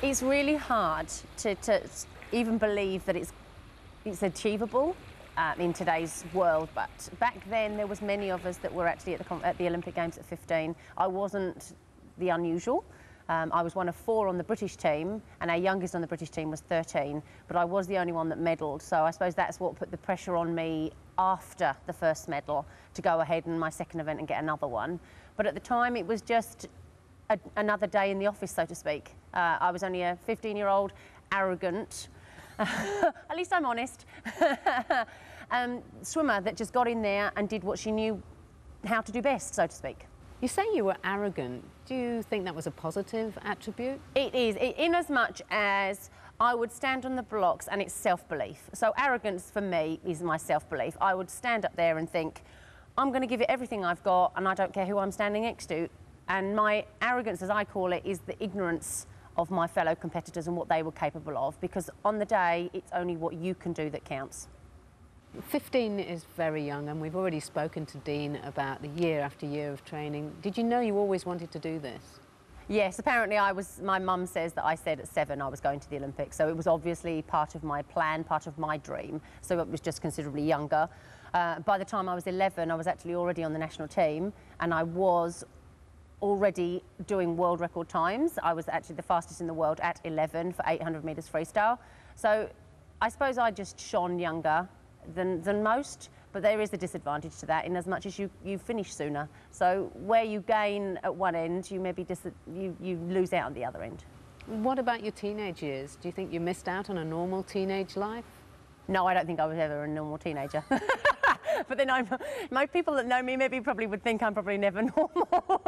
It's really hard to even believe that it's achievable in today's world, but back then there was many of us that were actually at the Olympic Games at 15. I wasn't the unusual. I was one of 4 on the British team, and our youngest on the British team was 13, but I was the only one that medalled, so I suppose that's what put the pressure on me after the first medal to go ahead in my second event and get another one. But at the time it was just another day in the office, so to speak. I was only a 15-year-old, arrogant, at least I'm honest, swimmer that just got in there and did what she knew how to do best, so to speak. You say you were arrogant. Do you think that was a positive attribute? It is, in as much as I would stand on the blocks and it's self-belief. So arrogance for me is my self-belief. I would stand up there and think, I'm going to give it everything I've got and I don't care who I'm standing next to. And my arrogance, as I call it, is the ignorance of my fellow competitors and what they were capable of, because on the day, it's only what you can do that counts. 15 is very young, and we've already spoken to Dean about the year after year of training. Did you know you always wanted to do this? Yes, apparently my mum says that I said at 7 I was going to the Olympics, so it was obviously part of my plan, part of my dream, so it was just considerably younger. By the time I was 11, I was actually already on the national team, and I was already doing world record times. I was actually the fastest in the world at 11 for 800 metres freestyle. So I suppose I just shone younger than most, but there is a disadvantage to that in as much as you finish sooner. So where you gain at one end, you maybe you lose out at the other end. What about your teenage years? Do you think you missed out on a normal teenage life? No, I don't think I was ever a normal teenager. But then most people that know me maybe probably would think I'm probably never normal.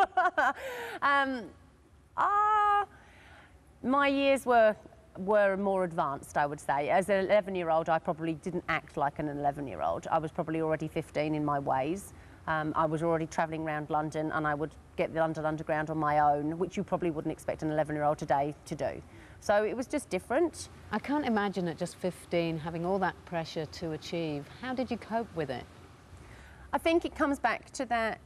My years were more advanced, I would say. As an 11-year-old, I probably didn't act like an 11-year-old. I was probably already 15 in my ways. I was already travelling around London, and I would get the London Underground on my own, which you probably wouldn't expect an 11-year-old today to do. So it was just different. I can't imagine at just 15 having all that pressure to achieve. How did you cope with it? I think it comes back to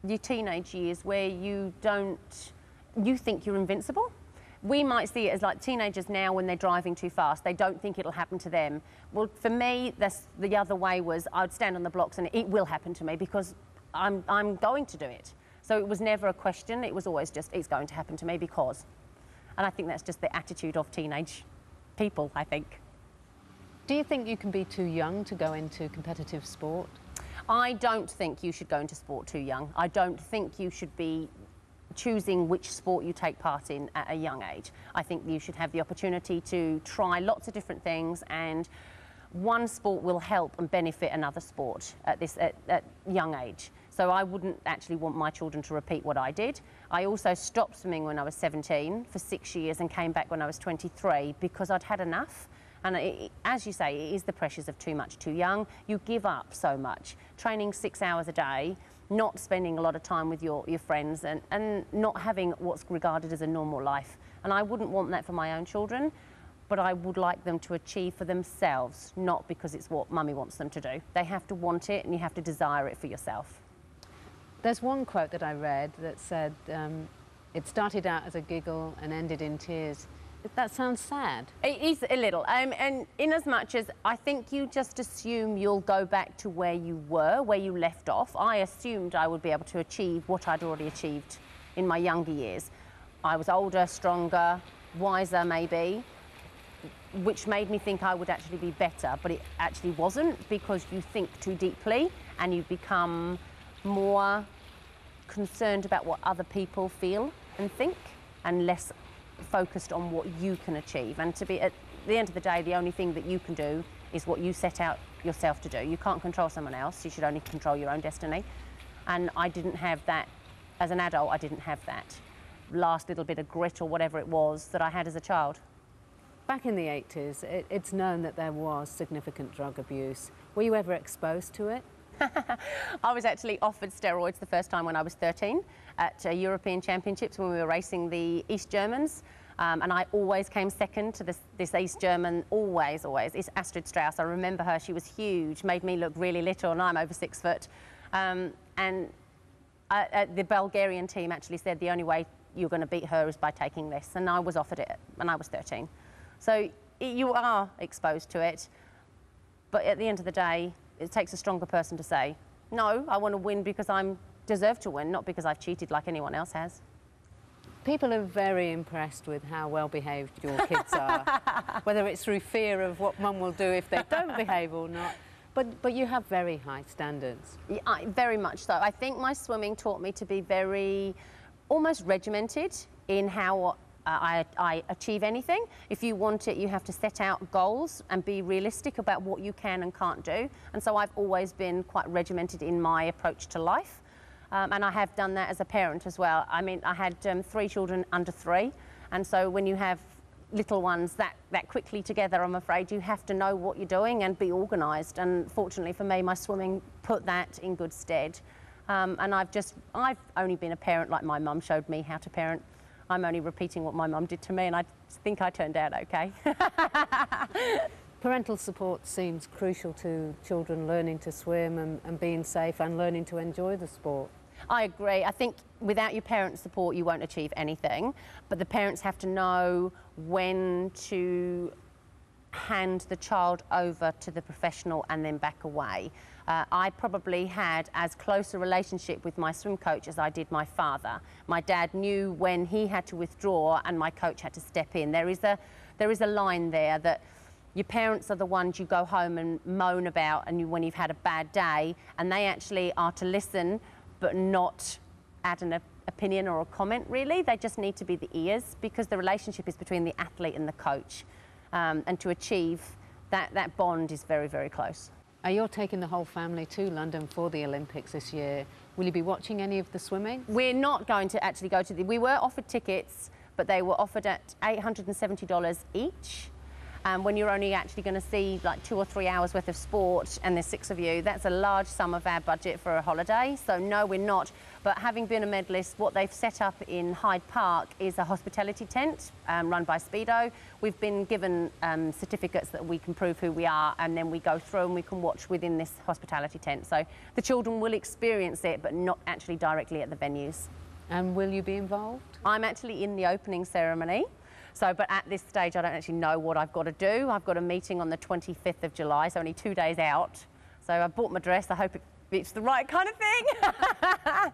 your teenage years where you think you're invincible. We might see it as like teenagers now when they're driving too fast, they don't think it'll happen to them. Well, for me, the other way was I'd stand on the blocks and it will happen to me because I'm going to do it. So it was never a question, it was always just, it's going to happen to me because. And I think that's just the attitude of teenage people, I think. Do you think you can be too young to go into competitive sport? I don't think you should go into sport too young. I don't think you should be choosing which sport you take part in at a young age. I think you should have the opportunity to try lots of different things, and one sport will help and benefit another sport at young age. So I wouldn't actually want my children to repeat what I did. I also stopped swimming when I was 17 for 6 years and came back when I was 23 because I'd had enough. And as you say, it is the pressures of too much too young. You give up so much. Training 6 hours a day, not spending a lot of time with your friends, and not having what's regarded as a normal life. And I wouldn't want that for my own children, but I would like them to achieve for themselves, not because it's what mummy wants them to do. They have to want it and you have to desire it for yourself. There's one quote that I read that said, it started out as a giggle and ended in tears. That sounds sad. It is a little, and in as much as I think you just assume you'll go back to where you were, where you left off. I assumed I would be able to achieve what I'd already achieved in my younger years. I was older, stronger, wiser maybe, which made me think I would actually be better, but it actually wasn't, because you think too deeply and you become more concerned about what other people feel and think, and less focused on what you can achieve. And to be, at the end of the day, the only thing that you can do is what you set out yourself to do. You can't control someone else, you should only control your own destiny. And I didn't have that, as an adult, I didn't have that last little bit of grit or whatever it was that I had as a child. Back in the 80s, it's known that there was significant drug abuse. Were you ever exposed to it? I was actually offered steroids the first time when I was 13 at European Championships when we were racing the East Germans, and I always came second to this East German, always. It's Astrid Strauss. I remember her, she was huge, made me look really little, and I'm over 6 foot. And The Bulgarian team actually said the only way you're going to beat her is by taking this, and I was offered it when I was 13. So you are exposed to it, but at the end of the day, it takes a stronger person to say, no, I want to win because I deserve to win, not because I've cheated like anyone else has. People are very impressed with how well behaved your kids are, whether it's through fear of what mum will do if they don't behave or not. But you have very high standards. Yeah, very much so. I think my swimming taught me to be very, almost regimented in how I achieve anything. If you want it, you have to set out goals and be realistic about what you can and can't do. And so I've always been quite regimented in my approach to life. And I have done that as a parent as well. I mean, I had 3 children under 3. And so when you have little ones that quickly together, I'm afraid you have to know what you're doing and be organised. And fortunately for me, my swimming put that in good stead. And I've only been a parent like my mum showed me how to parent. I'm only repeating what my mum did to me, and I think I turned out okay. Parental support seems crucial to children learning to swim and being safe and learning to enjoy the sport. I agree. I think without your parents' support, you won't achieve anything. But the parents have to know when to hand the child over to the professional and then back away. I probably had as close a relationship with my swim coach as I did my father. My dad knew when he had to withdraw and my coach had to step in. There is a line there that your parents are the ones you go home and moan about and when you've had a bad day, and they actually are to listen but not add an opinion or a comment, really. They just need to be the ears, because the relationship is between the athlete and the coach. And to achieve that bond is very, very close. You're taking the whole family to London for the Olympics this year. Will you be watching any of the swimming? We're not going to actually go to we were offered tickets, but they were offered at $870 each. When you're only actually going to see like 2 or 3 hours worth of sport and there's 6 of you, that's a large sum of our budget for a holiday. So no, we're not. But having been a medalist, what they've set up in Hyde Park is a hospitality tent run by Speedo. We've been given certificates that we can prove who we are, and then we go through and we can watch within this hospitality tent. So the children will experience it, but not actually directly at the venues. And will you be involved? I'm actually in the opening ceremony. So, but at this stage, I don't actually know what I've got to do. I've got a meeting on the 25th of July, so only 2 days out. So I bought my dress. I hope it's the right kind of thing.